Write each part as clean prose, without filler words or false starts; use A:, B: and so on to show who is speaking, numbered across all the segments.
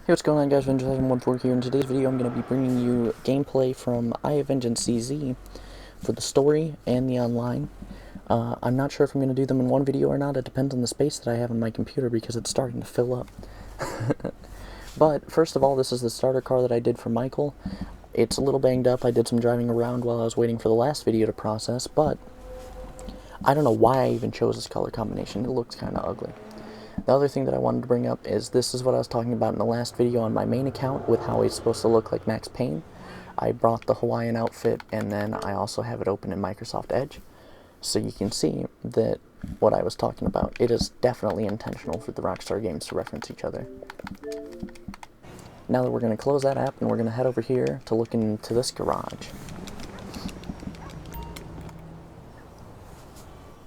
A: Hey, what's going on, guys? Vengeance714 here. In today's video, I'm going to be bringing you gameplay from Eye of Vengeance CZ for the story and the online. I'm not sure if I'm going to do them in one video or not. It depends on the space that I have on my computer because it's starting to fill up. But, first of all, this is the starter car that I did for Michael. It's a little banged up. I did some driving around while I was waiting for the last video to process, but I don't know why I even chose this color combination. It looks kind of ugly. The other thing that I wanted to bring up is this is what I was talking about in the last video on my main account with how he's supposed to look like Max Payne. I brought the Hawaiian outfit, and then I also have it open in Microsoft Edge. So you can see that what I was talking about, it is definitely intentional for the Rockstar games to reference each other. Now that we're going to close that app, and we're going to head over here to look into this garage.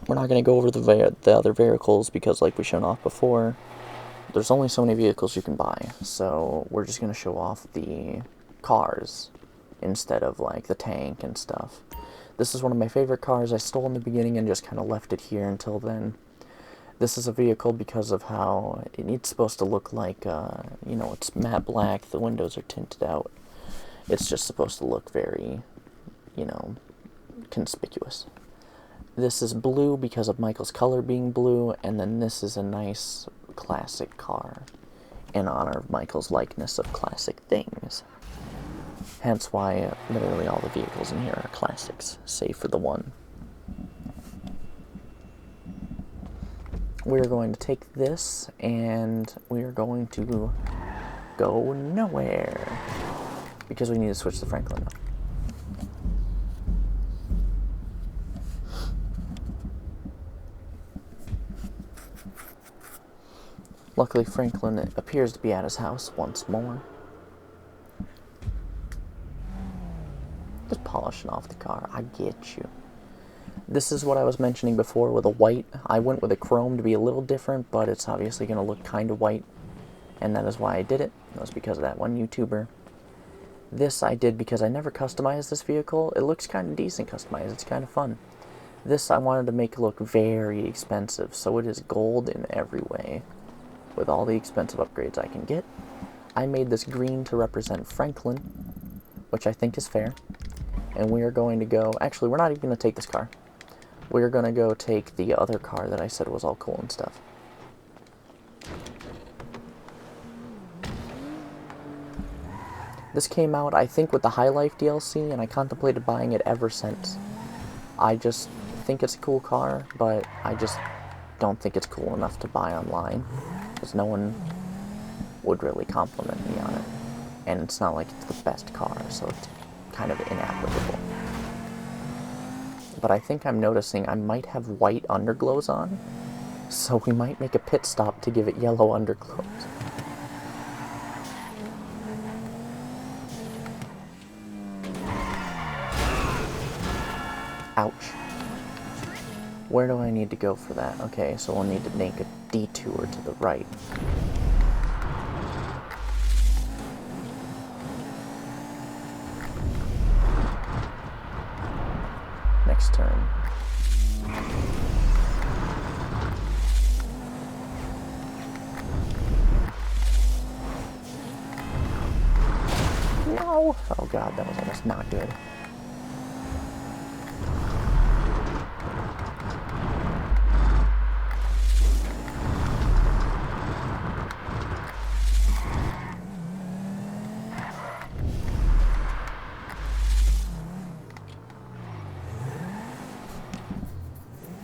A: We're not going to go over the other vehicles because, like we shown off before, there's only so many vehicles you can buy. So we're just going to show off the cars instead of like the tank and stuff. This is one of my favorite cars. I stole in the beginning and just kind of left it here until then. This is a vehicle because of how it's supposed to look like, you know, it's matte black, the windows are tinted out. It's just supposed to look very, you know, conspicuous. This is blue because of Michael's color being blue, and then this is a nice classic car in honor of Michael's likeness of classic things. Hence why literally all the vehicles in here are classics, save for the one. We're going to take this, and we're going to go nowhere, because we need to switch to Franklin now. Luckily, Franklin appears to be at his house once more. Just polishing off the car. I get you. This is what I was mentioning before with a white. I went with a chrome to be a little different, but it's obviously going to look kind of white. And that is why I did it. That was because of that one YouTuber. This I did because I never customized this vehicle. It looks kind of decent customized. It's kind of fun. This I wanted to make it look very expensive, so it is gold in every way. With all the expensive upgrades I can get. I made this green to represent Franklin, which I think is fair. And we are going to go... Actually, we're not even going to take this car. We're going to go take the other car that I said was all cool and stuff. This came out, I think, with the High Life DLC, and I contemplated buying it ever since. I just think it's a cool car, but I just don't think it's cool enough to buy online. Because no one would really compliment me on it. And it's not like it's the best car, so it's kind of inapplicable. But I think I'm noticing I might have white underglows on, so we might make a pit stop to give it yellow underglows. Ouch. Where do I need to go for that? Okay, so we'll need to make a detour to the right. Next turn. No! Oh god, that was almost not good.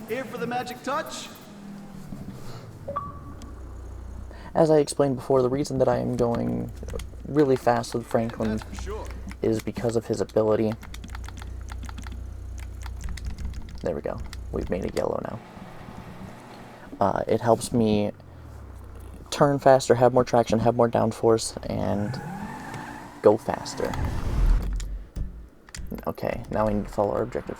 B: Here for the magic touch?
A: As I explained before, the reason that I am going really fast with Franklin is because of his ability. There we go. We've made it yellow now. It helps me turn faster, have more traction, have more downforce, and go faster. Okay, now we need to follow our objective.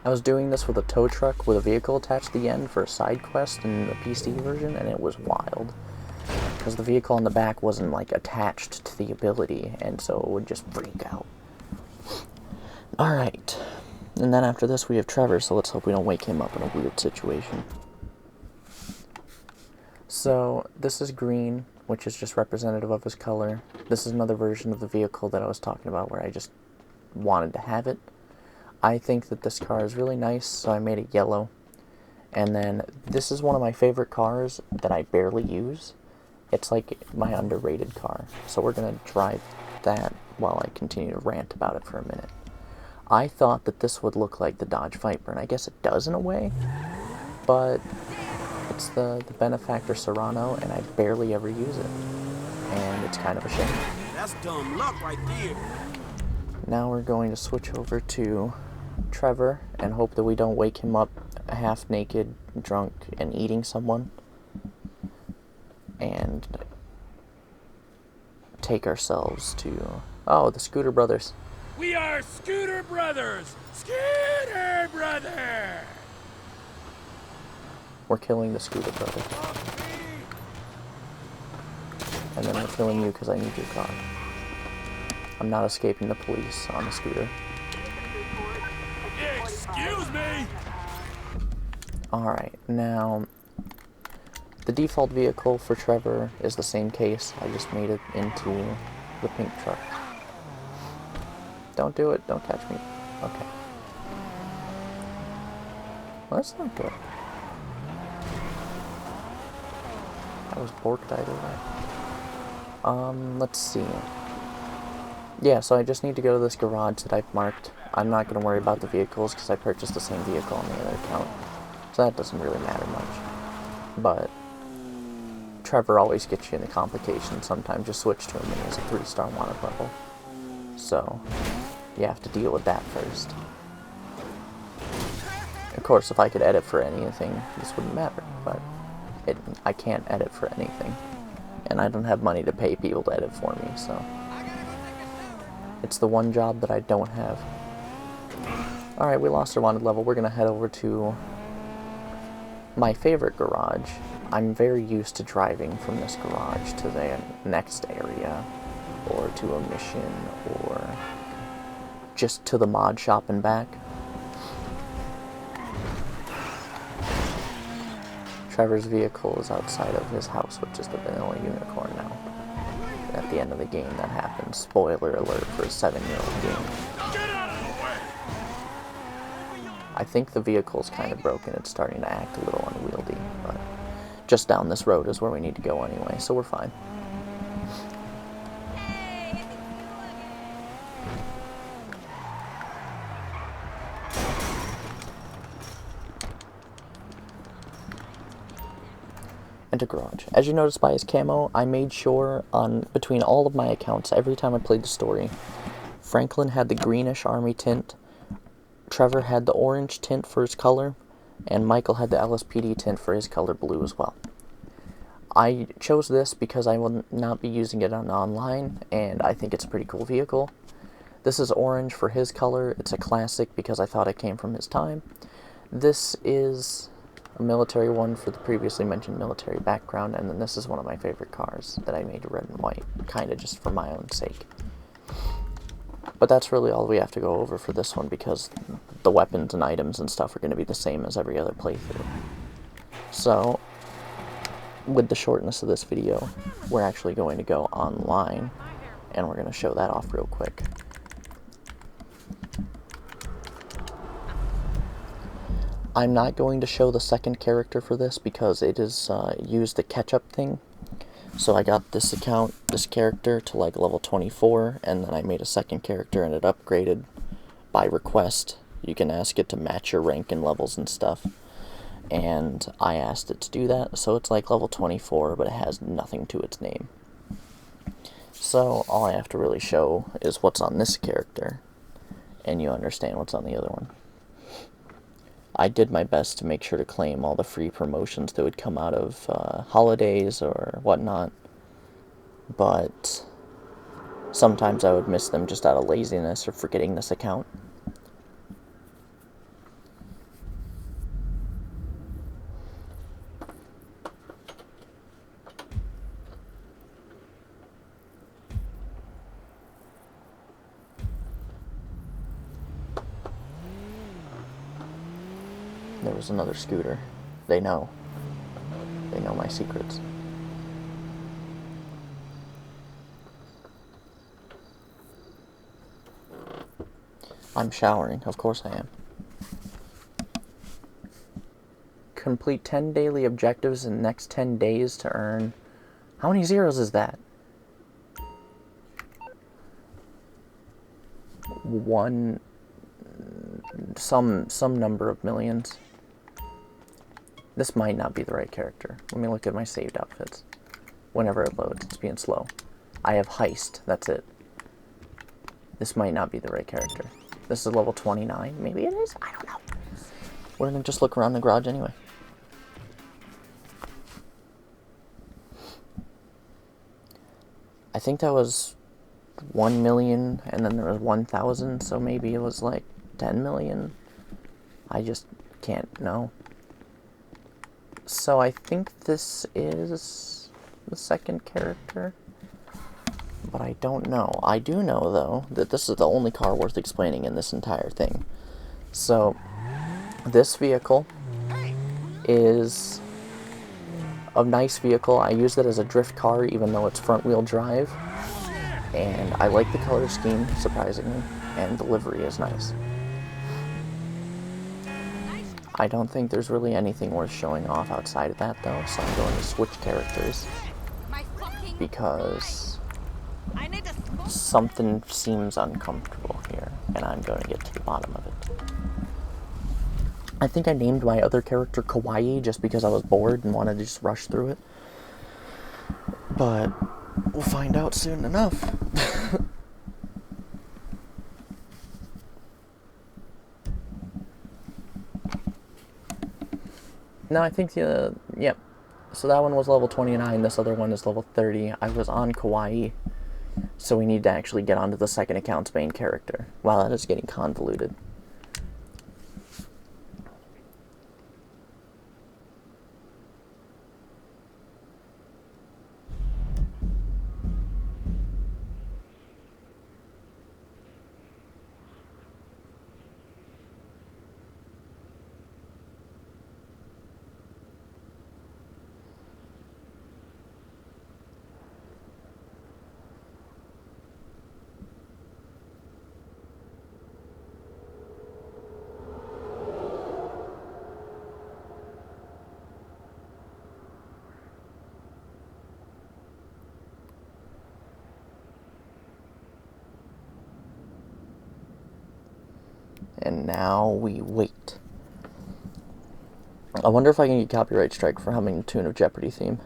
A: I was doing this with a tow truck with a vehicle attached to the end for a side quest in the PC version, and it was wild. Because the vehicle on the back wasn't, like, attached to the ability, and so it would just freak out. Alright. And then after this we have Trevor, so let's hope we don't wake him up in a weird situation. So, this is green, which is just representative of his color. This is another version of the vehicle that I was talking about where I just wanted to have it. I think that this car is really nice, so I made it yellow. And then, this is one of my favorite cars that I barely use. It's like my underrated car. So we're going to drive that while I continue to rant about it for a minute. I thought that this would look like the Dodge Viper, and I guess it does in a way, but it's the Benefactor Serrano, and I barely ever use it, and it's kind of a shame.
C: That's dumb luck right there.
A: Now we're going to switch over to Trevor and hope that we don't wake him up half naked, drunk, and eating someone, and take ourselves to, oh, the Scooter Brothers.
C: We are Scooter Brothers! Scooter Brothers!
A: We're killing the Scooter Brothers. And then we're killing you because I need your car. I'm not escaping the police on the scooter.
C: Excuse me!
A: Alright, now, the default vehicle for Trevor is the same case. I just made it into the pink truck. Don't do it, don't catch me. Okay. Well, that's not good. I was borked either way. Let's see. Yeah, so I just need to go to this garage that I've marked. I'm not going to worry about the vehicles because I purchased the same vehicle on the other account. So that doesn't really matter much. But Trevor always gets you in the complications. Sometimes just switch to him and he has a 3-star wanted level. So you have to deal with that first. Of course, if I could edit for anything, this wouldn't matter. But I can't edit for anything. And I don't have money to pay people to edit for me, so it's the one job that I don't have. Alright, we lost our wanted level. We're gonna head over to my favorite garage. I'm very used to driving from this garage to the next area, or to a mission, or just to the mod shop and back. Trevor's vehicle is outside of his house, which is the vanilla unicorn now. At the end of the game that happens. Spoiler alert for a 7-year-old game.
C: Get out of the way!
A: I think the vehicle's kind of broken. It's starting to act a little unwieldy, but just down this road is where we need to go anyway, so we're fine. Enter garage. As you notice by his camo, I made sure on between all of my accounts, every time I played the story, Franklin had the greenish army tint, Trevor had the orange tint for his color, and Michael had the LSPD tint for his color blue as well. I chose this because I will not be using it on online, and I think it's a pretty cool vehicle. This is orange for his color. It's a classic because I thought it came from his time. This is a military one for the previously mentioned military background, and then this is one of my favorite cars that I made red and white, kind of just for my own sake. But that's really all we have to go over for this one, because the weapons and items and stuff are going to be the same as every other playthrough. So, with the shortness of this video, we're actually going to go online, and we're going to show that off real quick. I'm not going to show the second character for this because it is used the catch-up thing. So I got this account, this character, to like level 24, and then I made a second character and it upgraded by request. You can ask it to match your rank and levels and stuff. And I asked it to do that, so it's like level 24, but it has nothing to its name. So all I have to really show is what's on this character, and you understand what's on the other one. I did my best to make sure to claim all the free promotions that would come out of holidays or whatnot, but sometimes I would miss them just out of laziness or forgetting this account. There was another scooter. They know. They know my secrets. I'm showering. Of course I am. Complete 10 daily objectives in the next 10 days to earn... How many zeros is that? One... Some number of millions. This might not be the right character. Let me look at my saved outfits. Whenever it loads, it's being slow. I have Heist. That's it. This might not be the right character. This is level 29. Maybe it is? I don't know. We're going to just look around the garage anyway. I think that was 1 million, and then there was 1,000, so maybe it was like 10 million. I just can't know. So I think this is the second character, but I don't know. I do know, though, that this is the only car worth explaining in this entire thing. So, this vehicle is a nice vehicle. I use it as a drift car, even though it's front-wheel drive. And I like the color scheme, surprisingly, and the livery is nice. I don't think there's really anything worth showing off outside of that, though, so I'm going to switch characters because something seems uncomfortable here, and I'm going to get to the bottom of it. I think I named my other character Kawaii just because I was bored and wanted to just rush through it, but we'll find out soon enough. No, I think yep. So that one was level 29, this other one is level 30. I was on Kawaii, so we need to actually get onto the second account's main character. Wow, that is getting convoluted. And now we wait. I wonder if I can get copyright strike for humming the tune of Jeopardy theme.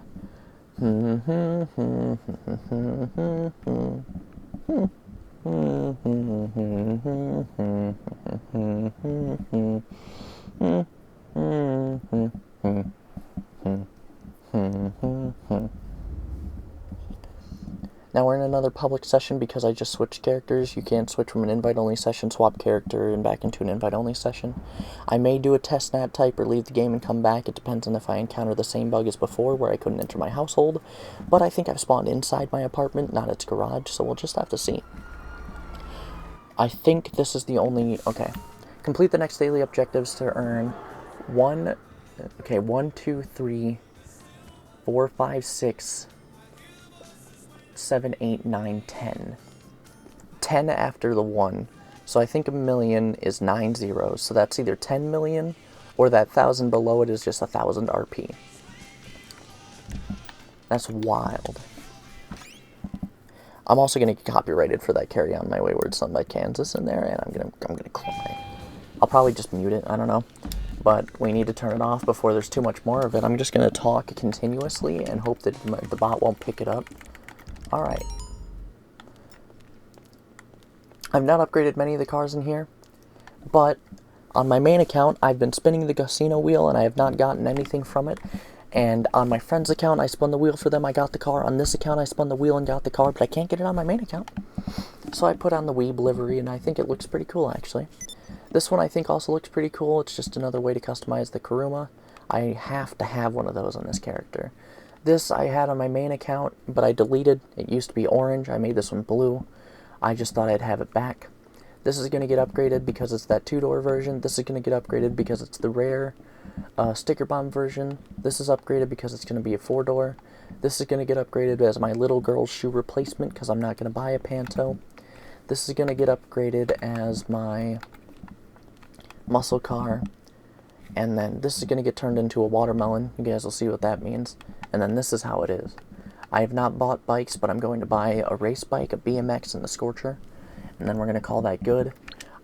A: Now we're in another public session because I just switched characters. You can't switch from an invite-only session, swap character, and back into an invite-only session. I may do a test nat type or leave the game and come back. It depends on if I encounter the same bug as before where I couldn't enter my household. But I think I've spawned inside my apartment, not its garage, so we'll just have to see. I think this is the only... Okay. Complete the next daily objectives to earn 1, 2, 3, 4, 5, 6... 7, 8, 9, 10. 10 after the 1. So I think a million is 9 zeros. So that's either 10 million or that 1,000 below it is just 1,000 RP. That's wild. I'm also going to get copyrighted for that Carry On My Wayward Son by Kansas in there, and I'm gonna cry. I'll probably just mute it, I don't know. But we need to turn it off before there's too much more of it. I'm just going to talk continuously and hope that the bot won't pick it up. Alright. I've not upgraded many of the cars in here, but on my main account, I've been spinning the casino wheel and I have not gotten anything from it. And on my friend's account, I spun the wheel for them, I got the car. On this account, I spun the wheel and got the car, but I can't get it on my main account. So I put on the Weeb livery, and I think it looks pretty cool, actually. This one I think also looks pretty cool. It's just another way to customize the Kuruma. I have to have one of those on this character. This I had on my main account, but I deleted. It used to be orange. I made this one blue. I just thought I'd have it back. This is going to get upgraded because it's that 2-door version. This is going to get upgraded because it's the rare sticker bomb version. This is upgraded because it's going to be a 4-door. This is going to get upgraded as my little girl's shoe replacement because I'm not going to buy a Panto. This is going to get upgraded as my muscle car. And then this is going to get turned into a watermelon. You guys will see what that means. And then this is how it is. I have not bought bikes, but I'm going to buy a race bike, a BMX, and the Scorcher. And then we're going to call that good.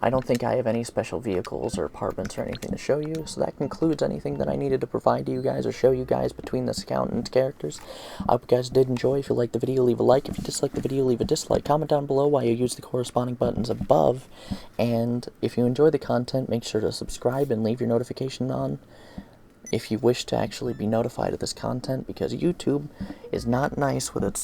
A: I don't think I have any special vehicles or apartments or anything to show you, so that concludes anything that I needed to provide to you guys or show you guys between this account and its characters. I hope you guys did enjoy. If you liked the video, leave a like. If you disliked the video, leave a dislike. Comment down below why you use the corresponding buttons above. And if you enjoy the content, make sure to subscribe and leave your notification on if you wish to actually be notified of this content, because YouTube is not nice with its